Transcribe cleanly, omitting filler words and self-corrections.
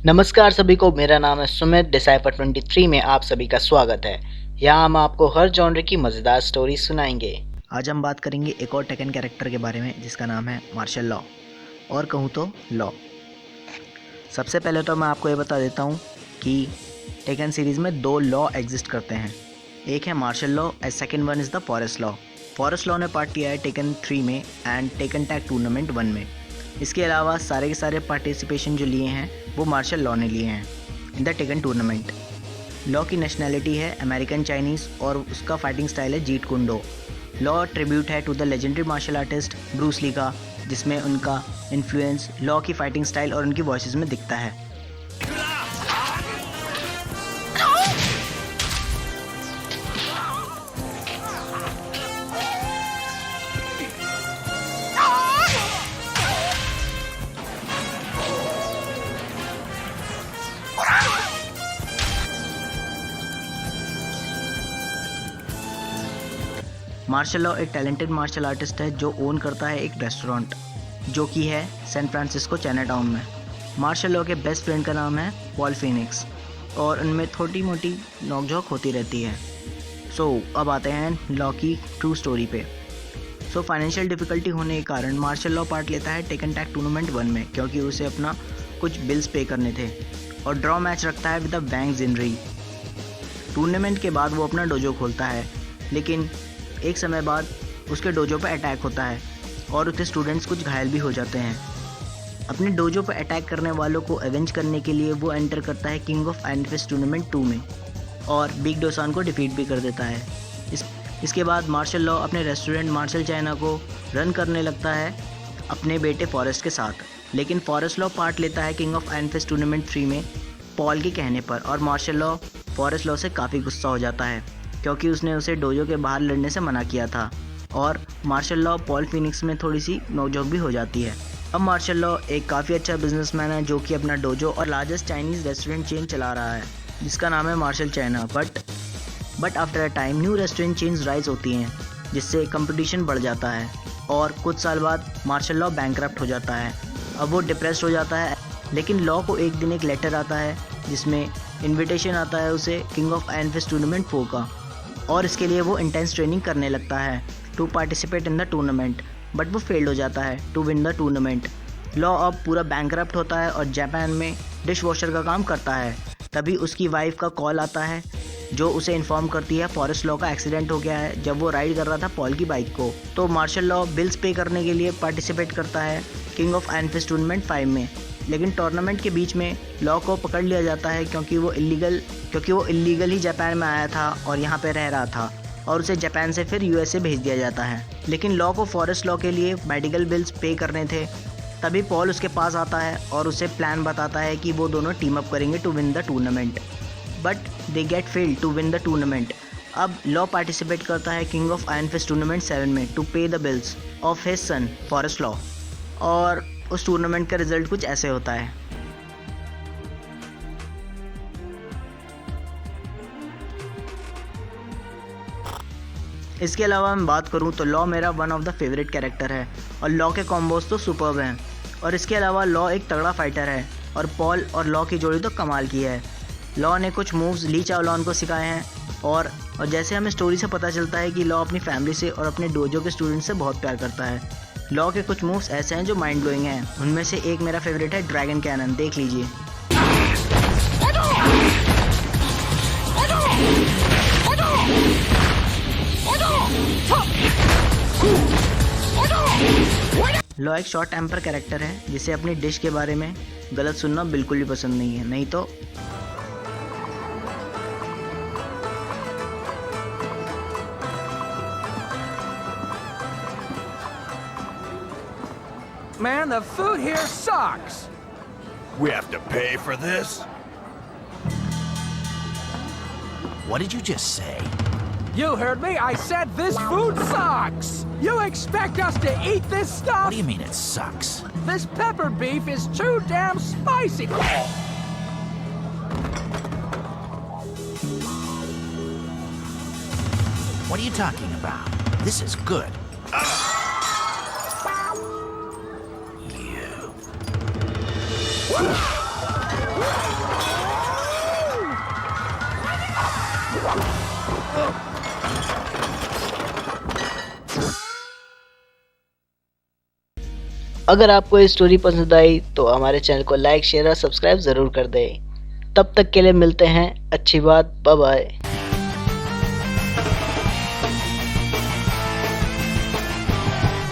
नमस्कार सभी को, मेरा नाम है सुमित। डिसाइफर 23 में आप सभी का स्वागत है। यहाँ हम आपको हर जॉनर की मज़ेदार स्टोरी सुनाएंगे। आज हम बात करेंगे एक और टेकन कैरेक्टर के बारे में जिसका नाम है मार्शल लॉ, और कहूँ तो लॉ। सबसे पहले तो मैं आपको ये बता देता हूँ कि टेकन सीरीज़ में दो लॉ एग्जिस्ट करते हैं। एक है Marshall Law and second one is the forest law. Forest Law ने पार्ट किया है टेकन 3 में एंड टेकन टैग टूर्नामेंट 1 में। इसके अलावा सारे के सारे पार्टिसिपेशन जो लिए हैं वो मार्शल लॉ ने लिए हैं in the Tekken tournament. Law की नेशनैलिटी है अमेरिकन चाइनीज़ और उसका फाइटिंग स्टाइल है जीट कुंडो। लॉ ट्रिब्यूट है to the legendary martial artist Bruce Lee का, जिसमें उनका इन्फ्लुएंस लॉ की फाइटिंग स्टाइल और उनकी वॉइसेस में दिखता है। मार्शल लॉ एक टैलेंटेड मार्शल आर्टिस्ट है जो ओन करता है एक रेस्टोरेंट जो कि है सैन फ्रांसिस्को चाइनाटाउन में। मार्शल लॉ के बेस्ट फ्रेंड का नाम है पॉल फिनिक्स और उनमें छोटी मोटी नोकझोंक होती रहती है। अब आते हैं लॉ की ट्रू स्टोरी पे। फाइनेंशियल डिफ़िकल्टी होने के कारण मार्शल लॉ पार्ट लेता है टेकन टैग टूर्नामेंट 1 में, क्योंकि उसे अपना कुछ बिल्स पे करने थे, और ड्रॉ मैच रखता है विद द वैंग जिनरी। टूर्नामेंट के बाद वो अपना डोजो खोलता है, लेकिन एक समय बाद उसके डोजो पर अटैक होता है और उसके स्टूडेंट्स कुछ घायल भी हो जाते हैं। अपने डोजो पर अटैक करने वालों को एवेंज करने के लिए वो एंटर करता है King of Iron Fist tournament 2 में और बिग डोसान को डिफीट भी कर देता है। इसके बाद मार्शल लॉ अपने रेस्टोरेंट मार्शल चाइना को रन करने लगता है अपने बेटे फॉरेस्ट के साथ, लेकिन फॉरेस्ट लॉ पार्ट लेता है King of Iron Fist tournament 3 में पॉल के कहने पर, और मार्शल लॉ फॉरेस्ट लॉ से काफ़ी गुस्सा हो जाता है क्योंकि उसने उसे डोजो के बाहर लड़ने से मना किया था, और मार्शल लॉ पॉल फिनिक्स में थोड़ी सी नोकझोंक भी हो जाती है। अब मार्शल लॉ एक काफ़ी अच्छा बिजनेसमैन है जो कि अपना डोजो और लार्जेस्ट चाइनीज़ रेस्टोरेंट चेन चला रहा है जिसका नाम है Marshall China. But after a time new restaurant chains rise होती हैं जिससे कंपटीशन बढ़ जाता है, और कुछ साल बाद मार्शल लॉ बैंकरप्ट हो जाता है। अब वो डिप्रेस्ड हो जाता है, लेकिन लॉ को एक दिन एक लेटर आता है जिसमें इन्विटेशन आता है उसे King of Iron Fist tournament 4 का, और इसके लिए वो इंटेंस ट्रेनिंग करने लगता है to participate in the tournament, but वो फेल्ड हो जाता है to win the tournament. Law अब पूरा बैंकरप्ट होता है और जापान में डिश वॉशर का काम करता है। तभी उसकी वाइफ का कॉल आता है जो उसे इन्फॉर्म करती है फॉरेस्ट लॉ का एक्सीडेंट हो गया है जब वो राइड कर रहा था पॉल की बाइक को। तो मार्शल लॉ बिल्स पे करने के लिए पार्टिसिपेट करता है King of Iron Fist tournament 5 में, लेकिन टूर्नामेंट के बीच में लॉ को पकड़ लिया जाता है क्योंकि वो इलीगल ही जापान में आया था और यहाँ पे रह रहा था, और उसे जापान से फिर यूएसए भेज दिया जाता है। लेकिन लॉ को फॉरेस्ट लॉ के लिए मेडिकल बिल्स पे करने थे। तभी पॉल उसके पास आता है और उसे प्लान बताता है कि वो दोनों टीम अप करेंगे to win the tournament, but they get failed to win the tournament. अब लॉ पार्टिसिपेट करता है King of Iron Fist tournament 7 में to pay the bills of his son Forest Law, और उस टूर्नामेंट का result कुछ ऐसे होता है। इसके अलावा मैं बात करूं तो लॉ मेरा one of the favourite character है, और लॉ के कॉम्बोज तो सुपर्ब हैं। और इसके अलावा लॉ एक तगड़ा फाइटर है, और पॉल और लॉ की जोड़ी तो कमाल की है। लॉ ने कुछ मूव्स ली चाओलॉन को सिखाए हैं, और जैसे हमें स्टोरी से पता चलता है कि लॉ अपनी फैमिली से और अपने डोजो के स्टूडेंट से बहुत प्यार करता है। लॉ के कुछ मूव्स ऐसे हैं जो माइंड ब्लोइंग हैं। उनमें से एक मेरा फेवरेट है ड्रैगन कैनन, देख लीजिए। लॉ एक शॉर्ट टेम्पर कैरेक्टर है जिसे अपनी डिश के बारे में गलत सुनना बिल्कुल भी पसंद नहीं है, नहीं तो Man, the food here sucks. We have to pay for this? What did you just say? You heard me. I said this food sucks. You expect us to eat this stuff? What do you mean it sucks? This pepper beef is too damn spicy. What are you talking about? This is good. You. अगर आपको ये story पसंद आई तो हमारे channel को like, share और subscribe ज़रूर कर दें। तब तक के लिए मिलते हैं। अच्छी बात, बाय बाय।